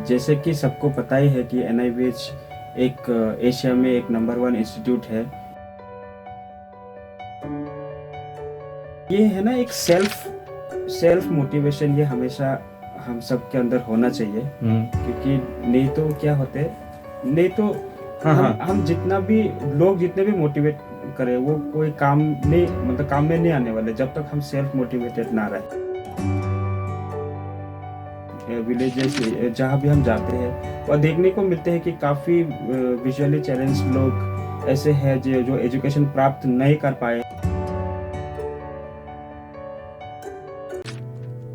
जैसे कि सबको पता ही है कि NIVH एक एशिया में एक नंबर 1 इंस्टीट्यूट है। ये है ना एक सेल्फ मोटिवेशन, ये हमेशा हम सब के अंदर होना चाहिए। क्योंकि नहीं तो क्या होते, नहीं तो हम जितना भी लोग जितने भी मोटिवेट करें वो कोई काम नहीं, मतलब काम में नहीं आने वाले जब तक हम सेल्फ मोटिवेटेड ना रहे। विलेजेस जहाँ भी हम जाते हैं और देखने को मिलते हैं कि काफ़ी विजुअली चैलेंज लोग ऐसे हैं जो एजुकेशन प्राप्त नहीं कर पाए।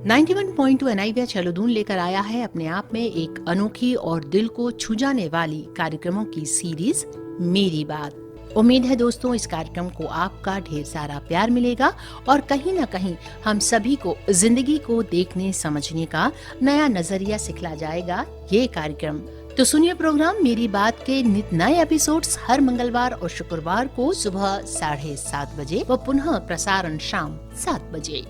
91.2 NIVH हेलोदून लेकर आया है अपने आप में एक अनोखी और दिल को छू जाने वाली कार्यक्रमों की सीरीज मेरी बात। उम्मीद है दोस्तों इस कार्यक्रम को आपका ढेर सारा प्यार मिलेगा और कहीं न कहीं हम सभी को जिंदगी को देखने समझने का नया नजरिया सिखला जाएगा ये कार्यक्रम। तो सुनिए प्रोग्राम मेरी बात के नित नए एपिसोड्स हर मंगलवार और शुक्रवार को सुबह 7:30 बजे व पुनः प्रसारण शाम 7 बजे।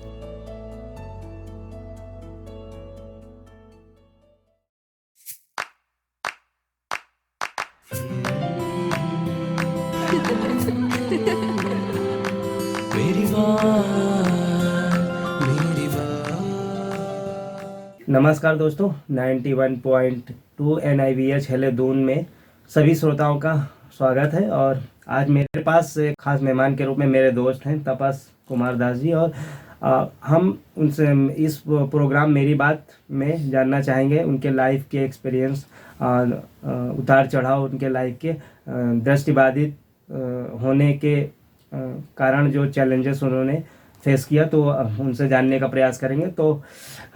नमस्कार दोस्तों, 91.2 NIVH हेलोदून में सभी श्रोताओं का स्वागत है। और आज मेरे पास एक खास मेहमान के रूप में मेरे दोस्त हैं तपस कुमार दास जी, और हम उनसे इस प्रोग्राम मेरी बात में जानना चाहेंगे उनके लाइफ के एक्सपीरियंस, उतार चढ़ाव उनके लाइफ के, दृष्टिबाधित होने के कारण जो चैलेंजेस उन्होंने फेस किया, तो उनसे जानने का प्रयास करेंगे। तो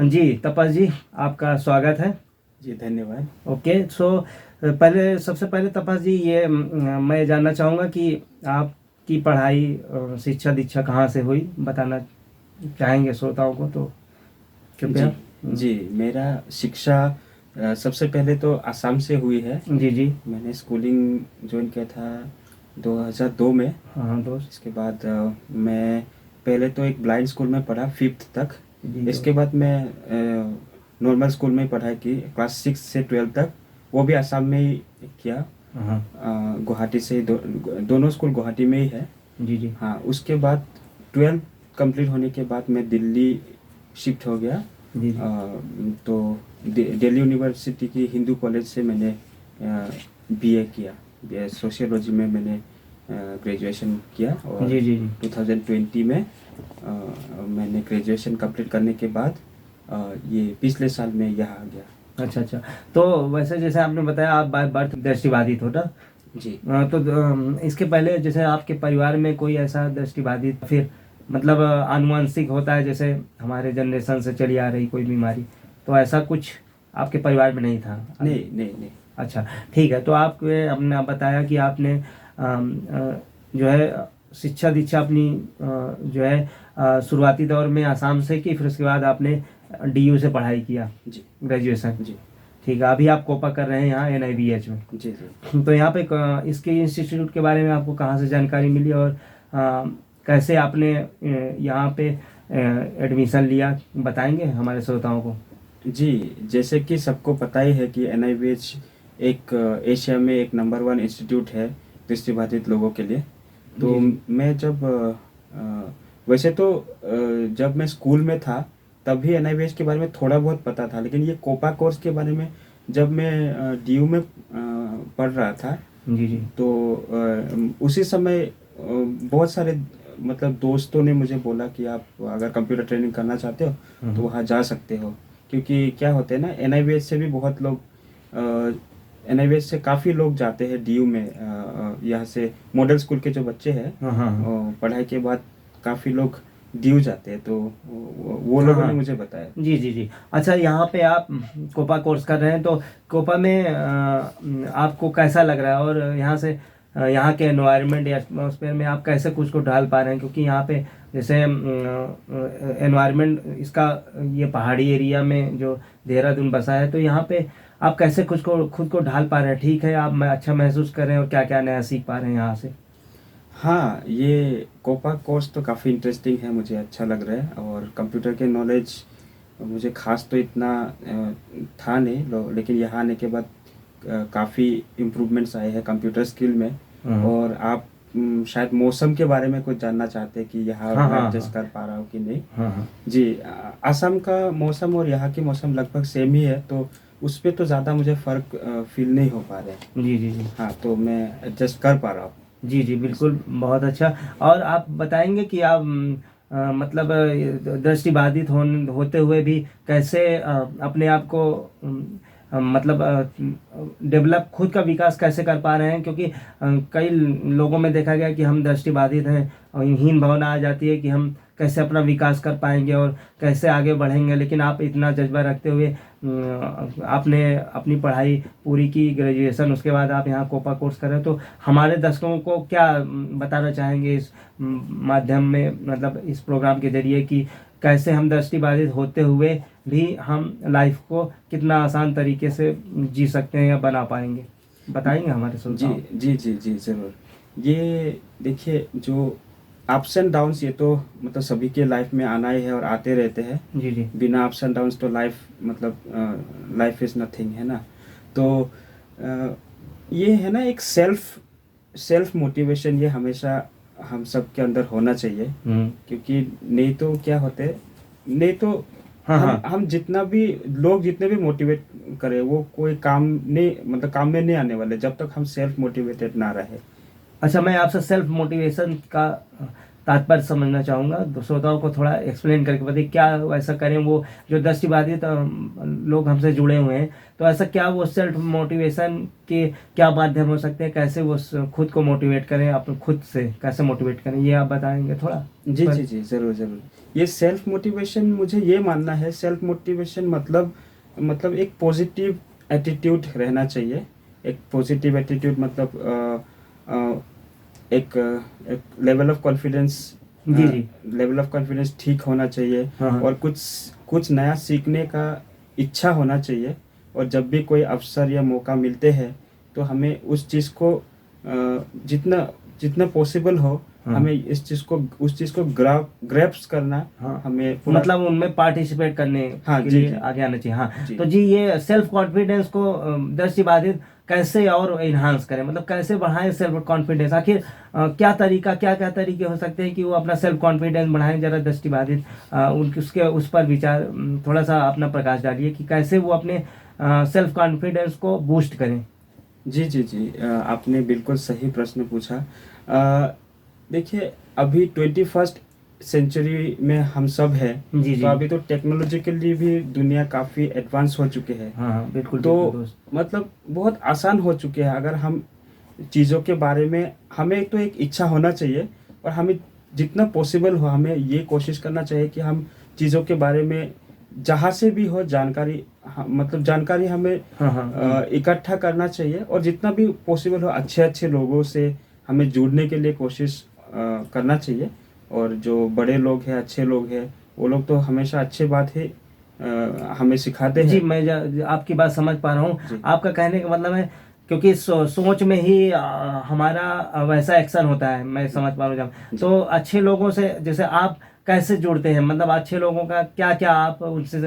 जी तपस जी, आपका स्वागत है। जी धन्यवाद। ओके, सो सबसे पहले तपस जी, ये मैं जानना चाहूँगा कि आपकी पढ़ाई शिक्षा दीक्षा कहाँ से हुई, बताना चाहेंगे श्रोताओं को तो कृपया। जी मेरा शिक्षा सबसे पहले तो आसाम से हुई है। जी मैंने स्कूलिंग ज्वाइन किया था 2002 में। हाँ दोस्त। इसके बाद मैं पहले तो एक ब्लाइंड स्कूल में पढ़ा 5th तक। इसके बाद मैं नॉर्मल स्कूल में पढ़ाई की क्लास 6 से 12 तक, वो भी आसाम में ही किया। गुवाहाटी से दोनों स्कूल गुवाहाटी में ही है। जी हाँ, उसके बाद 12 कंप्लीट होने के बाद मैं दिल्ली शिफ्ट हो गया। तो दिल्ली यूनिवर्सिटी की हिंदू कॉलेज से मैंने BA किया, सोशियोलॉजी में मैंने ग्रेजुएशन किया। और 2020 में मैंने ग्रेजुएशन कंप्लीट करने के बाद ये पिछले साल में यहाँ आ गया। अच्छा, तो वैसे जैसे आपने बताया आप बाय बर्थ दृष्टिबाधित हो ना जी। तो इसके पहले जैसे आपके परिवार में कोई ऐसा दृष्टिबाधित, फिर मतलब आनुवंशिक होता है जैसे हमारे जनरेशन से चली आ रही कोई बीमारी, तो ऐसा कुछ आपके परिवार में नहीं था? नहीं। अच्छा, ठीक है। तो आपने बताया कि आपने जो है शिक्षा दीक्षा अपनी जो है शुरुआती दौर में आसाम से की, फिर उसके बाद आपने DU से पढ़ाई किया जी, ग्रेजुएशन। जी ठीक है, अभी आप कोपा कर रहे हैं यहाँ NIVH में। जी। तो यहाँ पे इसके इंस्टीट्यूट के बारे में आपको कहाँ से जानकारी मिली और कैसे आपने यहाँ पे एडमिशन लिया, बताएंगे हमारे श्रोताओं को? जी, जैसे कि सबको पता ही है कि NIVH एक एशिया में एक नंबर 1 इंस्टीट्यूट है दृष्टिबाधित लोगों के लिए। तो मैं जब वैसे तो जब मैं स्कूल में था तभी NIVH के बारे में थोड़ा बहुत पता था, लेकिन ये कोपा कोर्स के बारे में जब मैं DU में पढ़ रहा था जी तो उसी समय बहुत सारे मतलब दोस्तों ने मुझे बोला कि आप अगर कंप्यूटर ट्रेनिंग करना चाहते हो तो वहाँ जा सकते हो। क्योंकि क्या होते हैं ना, NIVH से भी बहुत लोग NIVH से काफ़ी लोग जाते हैं DU में। यहाँ से मॉडल स्कूल के जो बच्चे हैं पढ़ाई के बाद काफ़ी लोग DU जाते हैं, तो वो लोगों ने मुझे बताया। जी। अच्छा, यहाँ पे आप कोपा कोर्स कर रहे हैं, तो कोपा में आपको कैसा लग रहा है, और यहाँ से यहाँ के एनवायरनमेंट या एटमॉस्फेयर में आप कैसे कुछ को ढाल पा रहे हैं? क्योंकि यहाँ पे जैसे एनवायरनमेंट इसका ये पहाड़ी एरिया में जो देहरादून बसा है, तो यहाँ पे आप कैसे खुद को ढाल पा रहे हैं? ठीक है, आप अच्छा महसूस कर रहे हैं और क्या क्या नया सीख पा रहे हैं यहाँ से? हाँ, ये कोपा कोर्स तो काफ़ी इंटरेस्टिंग है, मुझे अच्छा लग रहा है। और कंप्यूटर के नॉलेज मुझे खास तो इतना था नहीं, लेकिन यहाँ आने के बाद काफ़ी इम्प्रूवमेंट्स आए हैं कंप्यूटर स्किल में। और आप शायद मौसम के बारे में कुछ जानना चाहते हैं कि यहाँ हाँ, मैं हाँ, एडजस्ट हाँ। कर पा रहा हूँ कि नहीं। हाँ हाँ जी, असम का मौसम और यहाँ की मौसम लगभग सेम ही है, तो उस पे तो ज़्यादा मुझे फ़र्क फील नहीं हो पा रहा है। जी जी जी हाँ, तो मैं एडजस्ट कर पा रहा हूँ। जी जी बिल्कुल, बहुत अच्छा। और आप बताएंगे कि आप मतलब दृष्टिबाधित होते हुए भी कैसे अपने आप को मतलब डेवलप, खुद का विकास कैसे कर पा रहे हैं, क्योंकि कई लोगों में देखा गया कि हम दृष्टिबाधित हैं और हीन भावना आ जाती है कि हम कैसे अपना विकास कर पाएंगे और कैसे आगे बढ़ेंगे। लेकिन आप इतना जज्बा रखते हुए आपने अपनी पढ़ाई पूरी की, ग्रेजुएशन, उसके बाद आप यहाँ कोपा कोर्स कर रहे हो, तो हमारे दर्शकों को क्या बताना चाहेंगे इस माध्यम में, मतलब इस प्रोग्राम के जरिए, कि कैसे हम दृष्टिबाधित होते हुए भी हम लाइफ को कितना आसान तरीके से जी सकते हैं या बना पाएंगे, बताएंगे हमारे जी श्रोताओं। जी जी जी ज़रूर। ये देखिए, जो अप्स एंड डाउन्स, ये तो मतलब सभी के लाइफ में आना ही है और आते रहते हैं। जी जी बिना अप्स एंड डाउन्स तो लाइफ मतलब लाइफ इज़ नथिंग, है ना। तो ये है ना, एक सेल्फ मोटिवेशन, ये हमेशा हम सब के अंदर होना चाहिए। क्योंकि नहीं तो क्या होते, नहीं तो हाँ हाँ हम जितना भी लोग जितने भी मोटिवेट करें, वो कोई काम नहीं, मतलब काम में नहीं आने वाले जब तक हम सेल्फ मोटिवेटेड ना रहे। अच्छा, मैं आपसे सेल्फ मोटिवेशन का तात्पर्य समझना चाहूँगा, तो श्रोताओं को थोड़ा एक्सप्लेन करके बताइए क्या ऐसा करें, वो जो दृष्टिबाधित लोग हमसे जुड़े हुए हैं, तो ऐसा क्या वो सेल्फ मोटिवेशन के क्या माध्यम हो सकते हैं, कैसे वो खुद को मोटिवेट करें, अपने खुद से कैसे मोटिवेट करें, ये आप बताएंगे थोड़ा। जी जी जी ज़रूर ज़रूर। ये सेल्फ मोटिवेशन, मुझे ये मानना है, सेल्फ मोटिवेशन मतलब एक पॉजिटिव एटीट्यूड रहना चाहिए। एक पॉजिटिव एटीट्यूड मतलब एक लेवल ऑफ कॉन्फिडेंस, जी जी लेवल ऑफ कॉन्फिडेंस ठीक होना चाहिए। हाँ हाँ और कुछ नया सीखने का इच्छा होना चाहिए। और जब भी कोई अवसर या मौका मिलते हैं, तो हमें उस चीज़ को जितना जितना पॉसिबल हो, हाँ। हमें उस चीज़ को ग्रैप्स करना, हाँ हमें पूरा, मतलब उनमें पार्टिसिपेट करने हाँ के जी लिए जी आगे आना चाहिए। हाँ, जी तो जी ये सेल्फ कॉन्फिडेंस को दृष्टिबाधित कैसे और इन्हांस करें, मतलब कैसे बढ़ाएं सेल्फ कॉन्फिडेंस, आखिर क्या क्या तरीके हो सकते हैं कि वो अपना सेल्फ कॉन्फिडेंस बढ़ाएं, जरा दृष्टिबाधित उनके उसके उस पर विचार थोड़ा सा अपना प्रकाश डालिए कि कैसे वो अपने सेल्फ कॉन्फिडेंस को बूस्ट करें। जी जी जी आपने बिल्कुल सही प्रश्न पूछा। देखिए, अभी 21st सेंचुरी में हम सब हैं। जी जी तो अभी तो टेक्नोलॉजिकली भी दुनिया काफ़ी एडवांस हो चुके हैं। हाँ हाँ बिल्कुल तो बिल्कुल दोस्त। मतलब बहुत आसान हो चुके हैं। अगर हम चीज़ों के बारे में, हमें तो एक इच्छा होना चाहिए, और हमें जितना पॉसिबल हो हमें ये कोशिश करना चाहिए कि हम चीज़ों के बारे में जहाँ से भी हो जानकारी, मतलब जानकारी हमें हाँ हाँ इकट्ठा करना चाहिए। और जितना भी पॉसिबल हो अच्छे अच्छे लोगों से हमें जुड़ने के लिए कोशिश करना चाहिए। और जो बड़े लोग हैं, अच्छे लोग हैं, वो लोग तो हमेशा अच्छी बात है हमें सिखाते जी, हैं। मैं आपकी बात समझ पा रहा जी। हूँ। आपका कहने का मतलब है, क्योंकि सोच में ही हमारा वैसा एक्शन होता है, मैं समझ पा रहा हूँ। तो अच्छे लोगों से जैसे आप कैसे जुड़ते हैं, मतलब अच्छे लोगों का क्या क्या आप उनसे,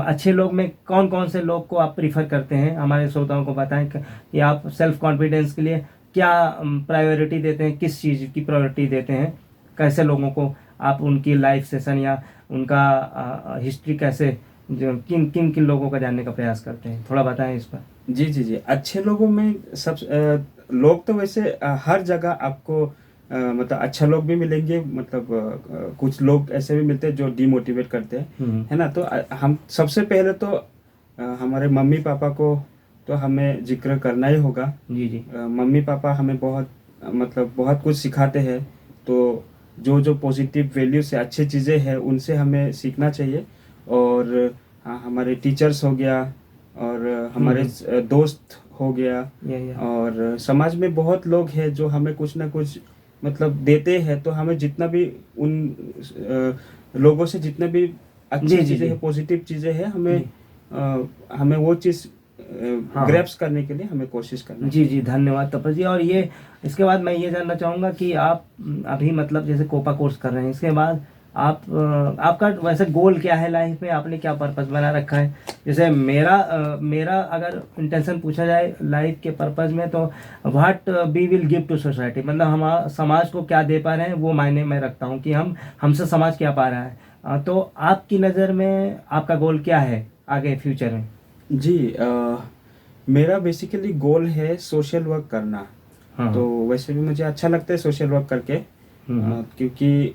अच्छे लोग में कौन कौन से लोग को आप प्रीफर करते हैं, हमारे श्रोताओं को बताएं कि आप सेल्फ कॉन्फिडेंस के लिए क्या प्रायोरिटी देते हैं, किस चीज़ की प्रायोरिटी देते हैं, कैसे लोगों को आप उनकी लाइफ सेशन या उनका हिस्ट्री कैसे, जो किन किन किन लोगों का जानने का प्रयास करते हैं, थोड़ा बताएं इस पर। जी जी जी अच्छे लोगों में सब लोग तो वैसे हर जगह आपको मतलब अच्छा लोग भी मिलेंगे। मतलब कुछ लोग ऐसे भी मिलते हैं जो डीमोटिवेट करते हैं, है ना। तो हम सबसे पहले तो हमारे मम्मी पापा को तो हमें जिक्र करना ही होगा। जी जी मम्मी पापा हमें बहुत मतलब बहुत कुछ सिखाते हैं। तो जो जो पॉजिटिव वैल्यूज से अच्छी चीज़ें हैं उनसे हमें सीखना चाहिए। और हमारे टीचर्स हो गया, और हमारे दोस्त हो गया, या और समाज में बहुत लोग हैं जो हमें कुछ ना कुछ मतलब देते हैं। तो हमें जितना भी उन लोगों से जितने भी अच्छी जी, जी, चीज़ें जी। हैं, पॉजिटिव चीज़ें हैं, हमें जी। हमें वो चीज़ हाँ। ग्रैप्स करने के लिए हमें कोशिश करना जी जी धन्यवाद तपस जी। और ये इसके बाद मैं ये जानना चाहूँगा कि आप अभी मतलब जैसे कोपा कोर्स कर रहे हैं, इसके बाद आपका वैसे गोल क्या है लाइफ में, आपने क्या पर्पस बना रखा है? जैसे मेरा अगर इंटेंशन पूछा जाए लाइफ के पर्पस में, तो what we will give to society, मतलब हम समाज को क्या दे पा रहे हैं वो मायने में रखता हूँ कि हमसे समाज क्या पा रहा है। तो आपकी नज़र में आपका गोल क्या है आगे फ्यूचर में? जी, मेरा बेसिकली गोल है सोशल वर्क करना। हाँ। तो वैसे भी मुझे अच्छा लगता है सोशल वर्क करके, क्योंकि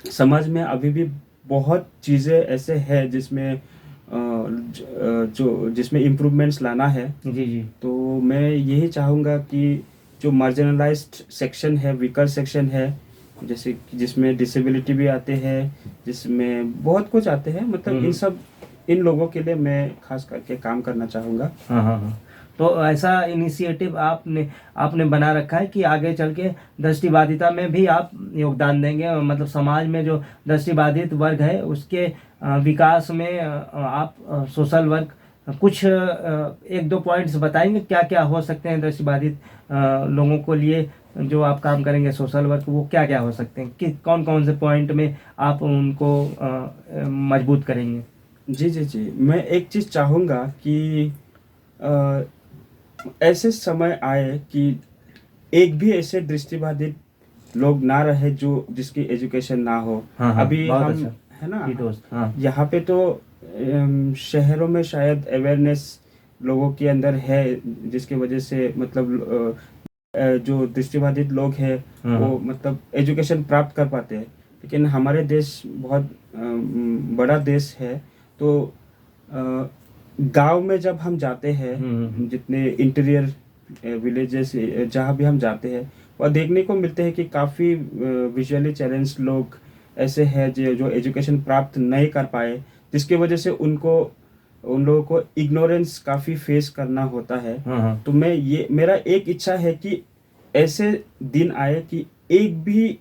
समाज में अभी भी बहुत चीज़ें ऐसे हैं जिसमें जिसमें इम्प्रूवमेंट्स लाना है। जी जी। तो मैं यही चाहूँगा कि जो मार्जिनलाइज्ड सेक्शन है, वीकर सेक्शन है, जैसे कि जिसमें डिसेबिलिटी भी आते हैं, जिसमें बहुत कुछ आते हैं, मतलब इन लोगों के लिए मैं खास करके काम करना चाहूँगा। हाँ हाँ हाँ। तो ऐसा इनिशिएटिव आपने बना रखा है कि आगे चल के दृष्टिबाधिता में भी आप योगदान देंगे, मतलब समाज में जो दृष्टिबाधित वर्ग है उसके विकास में आप सोशल वर्क कुछ एक दो पॉइंट्स बताएंगे क्या क्या हो सकते हैं दृष्टिबाधित लोगों को लिए, जो आप काम करेंगे सोशल वर्क, वो क्या क्या हो सकते हैं, कि कौन कौन से पॉइंट में आप उनको मजबूत करेंगे? जी जी जी, मैं एक चीज़ चाहूँगा कि अ, ऐसे समय आए कि एक भी ऐसे दृष्टिबाधित लोग ना रहे जो जिसकी एजुकेशन ना हो। हाँ हाँ, अभी बहुत हम अच्छा है ना, जी दोस्त। हाँ यहाँ पे तो शहरों में शायद अवेयरनेस लोगों के अंदर है, जिसकी वजह से मतलब जो दृष्टिबाधित लोग हैं वो मतलब एजुकेशन प्राप्त कर पाते हैं। लेकिन हमारे देश बहुत बड़ा देश है, तो गांव में जब हम जाते हैं, जितने इंटीरियर विलेजेस जहाँ भी हम जाते हैं, वह देखने को मिलते हैं कि काफ़ी विजुअली चैलेंज लोग ऐसे हैं जो एजुकेशन प्राप्त नहीं कर पाए, जिसकी वजह से उन लोगों को इग्नोरेंस काफ़ी फेस करना होता है। तो मेरा एक इच्छा है कि ऐसे दिन आए कि एक भी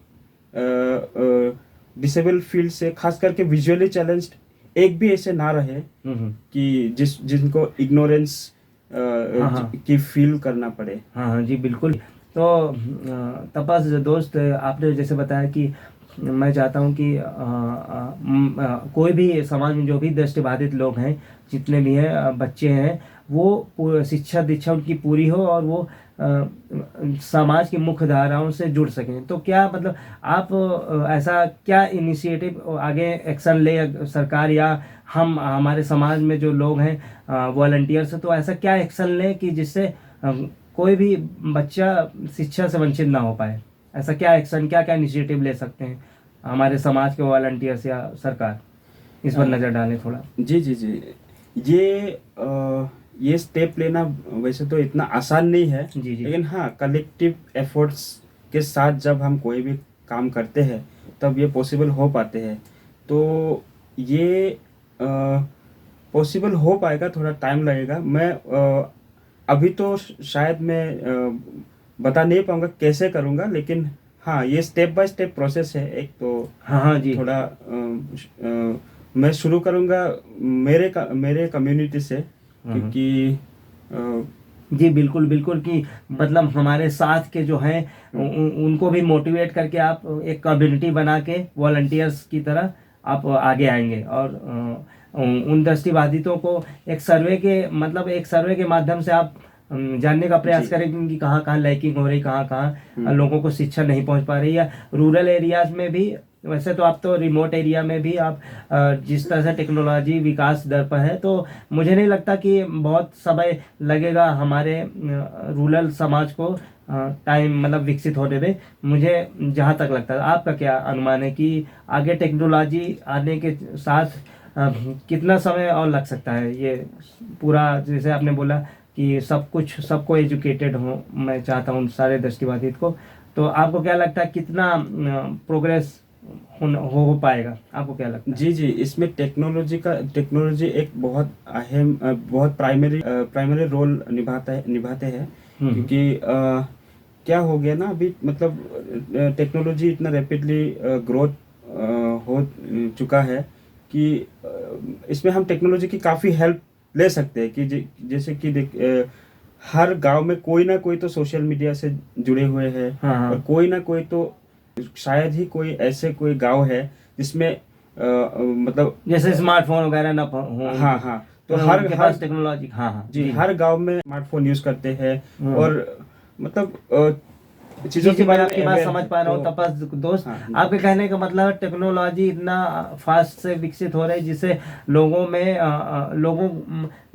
डिसेबल फील्ड से, खास करके विजुअली चैलेंज्ड, एक भी ऐसे ना रहे कि जिनको इग्नोरेंस की फील करना पड़े। हाँ हाँ जी बिल्कुल। तो तपस दोस्त, आपने जैसे बताया कि मैं चाहता हूँ कि कोई भी समाज में जो भी दृष्टिबाधित लोग हैं, जितने भी हैं बच्चे हैं, वो शिक्षा दीक्षा उनकी पूरी हो और वो समाज की मुख्य धाराओं से जुड़ सकें। तो क्या मतलब आप ऐसा क्या इनिशिएटिव आगे एक्शन ले सरकार, या हमारे समाज में जो लोग हैं वॉलंटियर्स, तो ऐसा क्या एक्शन लें कि जिससे कोई भी बच्चा शिक्षा से वंचित ना हो पाए? ऐसा क्या एक्शन, क्या क्या इनिशिएटिव ले सकते हैं हमारे समाज के वॉलंटियर्स या सरकार? इस पर नज़र डालें थोड़ा। जी जी जी, ये स्टेप लेना वैसे तो इतना आसान नहीं है। जी जी। लेकिन हाँ, कलेक्टिव एफर्ट्स के साथ जब हम कोई भी काम करते हैं तब ये पॉसिबल हो पाते हैं। तो ये पॉसिबल हो पाएगा, थोड़ा टाइम लगेगा। मैं अभी तो शायद मैं बता नहीं पाऊंगा कैसे करूंगा, लेकिन हाँ, ये स्टेप बाय स्टेप प्रोसेस है। एक तो हाँ हाँ जी। थोड़ा मैं शुरू करूंगा मेरे कम्युनिटी से, क्योंकि जी बिल्कुल बिल्कुल, कि मतलब हमारे साथ के जो हैं उनको भी मोटिवेट करके आप एक कम्युनिटी बना के वॉलंटियर्स की तरह आप आगे आएंगे, और उन दृष्टिबाधितों को एक सर्वे के माध्यम से आप जानने का प्रयास करेंगे कि कहाँ कहाँ लैकिंग हो रही, कहाँ कहाँ लोगों को शिक्षा नहीं पहुँच पा रही, या रूरल एरियाज में भी। वैसे तो आप तो रिमोट एरिया में भी आप जिस तरह से टेक्नोलॉजी विकास दर पर है, तो मुझे नहीं लगता कि बहुत समय लगेगा हमारे रूरल समाज को टाइम मतलब विकसित होने में। मुझे जहाँ तक लगता है, आपका क्या अनुमान है कि आगे टेक्नोलॉजी आने के साथ कितना समय और लग सकता है ये पूरा, जैसे आपने बोला कि सबको एजुकेटेड हो, मैं चाहता हूँ सारे दृष्टिबाधित को, तो आपको क्या लगता है कितना प्रोग्रेस हो पाएगा? आपको क्या लगता है? जी जी, इसमें टेक्नोलॉजी एक बहुत अहम बहुत प्राइमरी रोल निभाते हैं। क्योंकि क्या हो गया ना, अभी मतलब टेक्नोलॉजी इतना रैपिडली ग्रोथ हो चुका है कि इसमें हम टेक्नोलॉजी की काफ़ी हेल्प ले सकते हैं। कि जैसे कि हर गांव में कोई ना कोई तो सोशल मीडिया से जुड़े हुए हैं। हाँ हाँ। और कोई ना कोई तो शायद ही कोई ऐसे कोई गांव है जिसमें मतलब जैसे स्मार्टफोन वगैरह ना हो। हाँ हाँ, तो तो हर उनके हर पास टेक्नोलॉजी, हाँ हाँ जी हर गांव में स्मार्टफोन यूज करते हैं और मतलब जी चीजों जी, के मैं बारे में आपकी बात aware समझ है, पा रहा हूँ तो तपस दोस्त। हाँ आपके कहने का मतलब है टेक्नोलॉजी इतना फास्ट से विकसित हो रही है जिससे लोगों में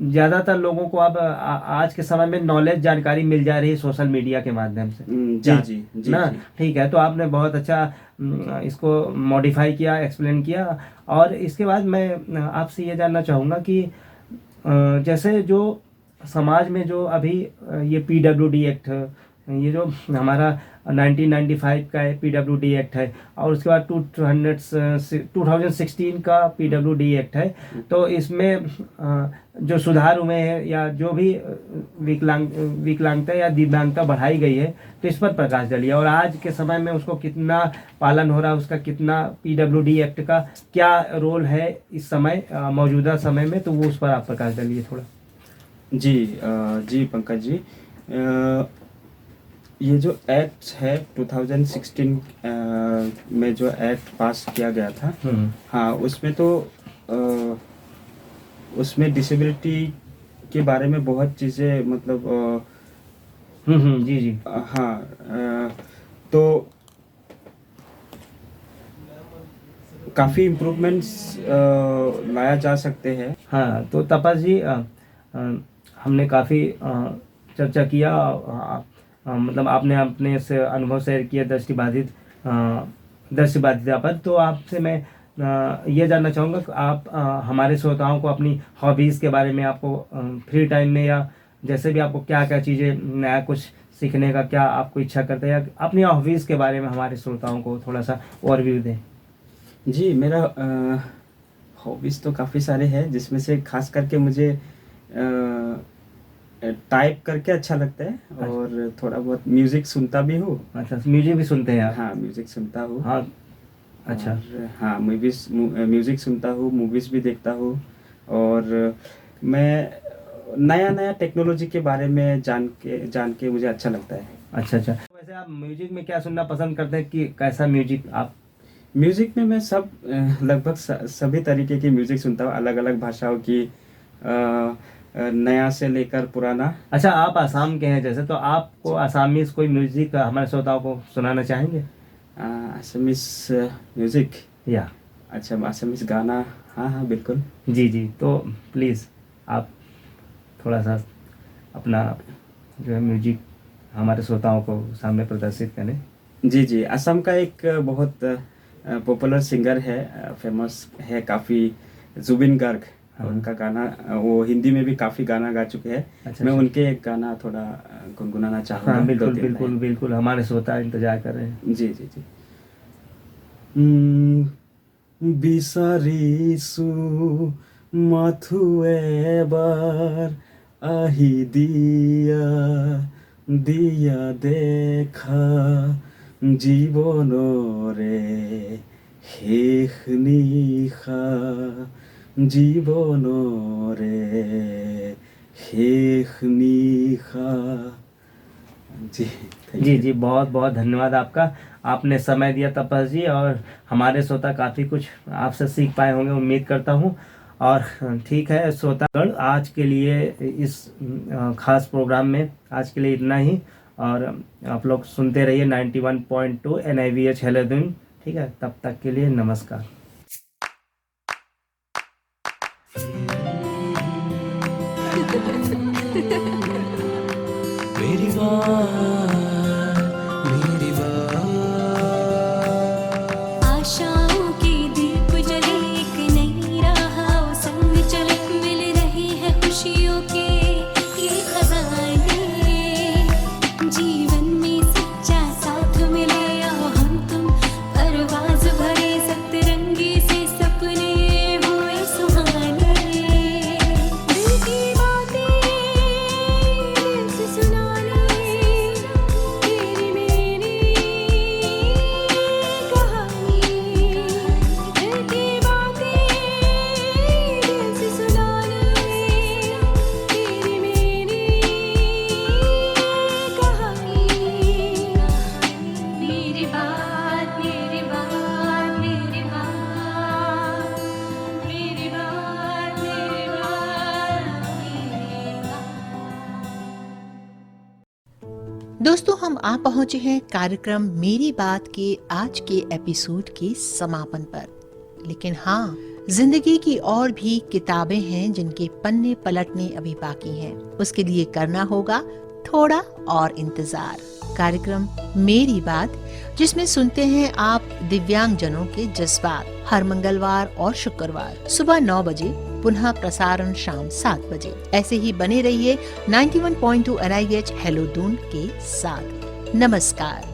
ज़्यादातर लोगों को अब आज के समय में नॉलेज जानकारी मिल जा रही है सोशल मीडिया के माध्यम से। जी जा- जी जी ना, जी ठीक है, तो आपने बहुत अच्छा इसको मॉडिफाई किया, एक्सप्लेन किया। और इसके बाद मैं आपसे ये जानना चाहूँगा कि जैसे जो समाज में जो अभी ये PWD एक्ट, ये जो हमारा 1995 का PWD एक्ट है और उसके बाद 2016 का PWD एक्ट है, तो इसमें जो सुधार हुए हैं या जो भी विकलांगता या दिव्यांगता बढ़ाई गई है, तो इस पर प्रकाश डालिए। और आज के समय में उसको कितना पालन हो रहा है, उसका कितना PWD एक्ट का क्या रोल है इस समय मौजूदा समय में, तो वो उस पर आप प्रकाश डालिए थोड़ा। जी जी पंकज जी, ये जो एक्ट है 2016 में जो एक्ट पास किया गया था, हाँ उसमें तो उसमें डिसेबिलिटी के बारे में बहुत चीज़ें मतलब जी जी हाँ तो काफ़ी इम्प्रूवमेंट्स लाया जा सकते हैं। हाँ, तो तपस जी हमने काफ़ी चर्चा किया, मतलब आपने अपने से अनुभव शेयर किया दृष्टिबाधिता पर। तो आपसे मैं ये जानना चाहूँगा कि आप हमारे श्रोताओं को अपनी हॉबीज़ के बारे में, आपको फ्री टाइम में या जैसे भी आपको क्या क्या चीज़ें नया कुछ सीखने का क्या आपको इच्छा करते हैं, या अपनी हॉबीज़ के बारे में हमारे श्रोताओं को थोड़ा सा ओवरव्यू दें। जी मेरा हॉबीज़ तो काफ़ी सारे हैं, जिसमें से खास करके मुझे टाइप करके अच्छा लगता है और थोड़ा बहुत म्यूज़िक सुनता भी हूँ। अच्छा, म्यूजिक भी सुनते हैं आप? हाँ म्यूज़िक सुनता हूँ। हाँ, अच्छा। और हाँ म्यूज़िक सुनता हूँ, मूवीज़ भी देखता हूँ और मैं नया नया टेक्नोलॉजी के बारे में जान के मुझे अच्छा लगता है। अच्छा अच्छा, वैसे आप म्यूजिक में क्या सुनना पसंद करते हैं, कि कैसा म्यूजिक आप? म्यूज़िक में मैं सब लगभग सभी तरीके की म्यूज़िक सुनता हूँ, अलग अलग भाषाओं की, नया से लेकर पुराना। अच्छा, आप आसाम के हैं जैसे, तो आपको आसामीज कोई म्यूजिक हमारे श्रोताओं को सुनाना चाहेंगे? असमीज म्यूज़िक, या अच्छा असमीज गाना, हाँ हाँ बिल्कुल। जी जी, तो प्लीज़ आप थोड़ा सा अपना जो है म्यूजिक हमारे श्रोताओं को सामने प्रदर्शित करें। जी जी, असम का एक बहुत पॉपुलर सिंगर है, फेमस है काफ़ी, जुबिन गर्ग। उनका गाना वो हिंदी में भी काफ़ी गाना गा चुके हैं। अच्छा, मैं अच्छा। उनके एक गाना थोड़ा गुनगुनाना चाहूँगा। हाँ बिल्कुल 2-3 बिल्कुल लाइन। बिल्कुल, हमारे श्रोता इंतजार कर रहे हैं। जी जी जी। বিচাৰিছো মাথো এবাৰ আহি দিয়া দেখা জীৱনৰে শেষ নিশা, জীৱনৰে শেষ নিশা। जी thank जी you। जी, बहुत बहुत धन्यवाद आपका, आपने समय दिया तपस जी, और हमारे श्रोता काफ़ी कुछ आपसे सीख पाए होंगे उम्मीद करता हूँ। और ठीक है श्रोतागण, आज के लिए इस खास प्रोग्राम में आज के लिए इतना ही, और आप लोग सुनते रहिए 91.2 NIVH हेलोदुन। ठीक है, तब तक के लिए नमस्कार। मेरी बात आशाओं की दीप जले एक नई राह संग चले, मिल रही है खुशियों के ये खजाने, जीवन में सच्चा साथ मिले आओ हम तुम, परवाज भरे सतरंगी से सपने हुए सुहाने, दिल की बातें दिल से सुनाने, दोस्तों, हम आ पहुंचे हैं कार्यक्रम मेरी बात के आज के एपिसोड के समापन पर। लेकिन हाँ, जिंदगी की और भी किताबें हैं जिनके पन्ने पलटने अभी बाकी हैं। उसके लिए करना होगा थोड़ा और इंतजार। कार्यक्रम मेरी बात, जिसमें सुनते हैं आप दिव्यांग जनों के जज्बात, हर मंगलवार और शुक्रवार सुबह 9 बजे, पुनः प्रसारण शाम 7 बजे। ऐसे ही बने रहिए 91.2 NIVH हेलो दून के साथ। नमस्कार।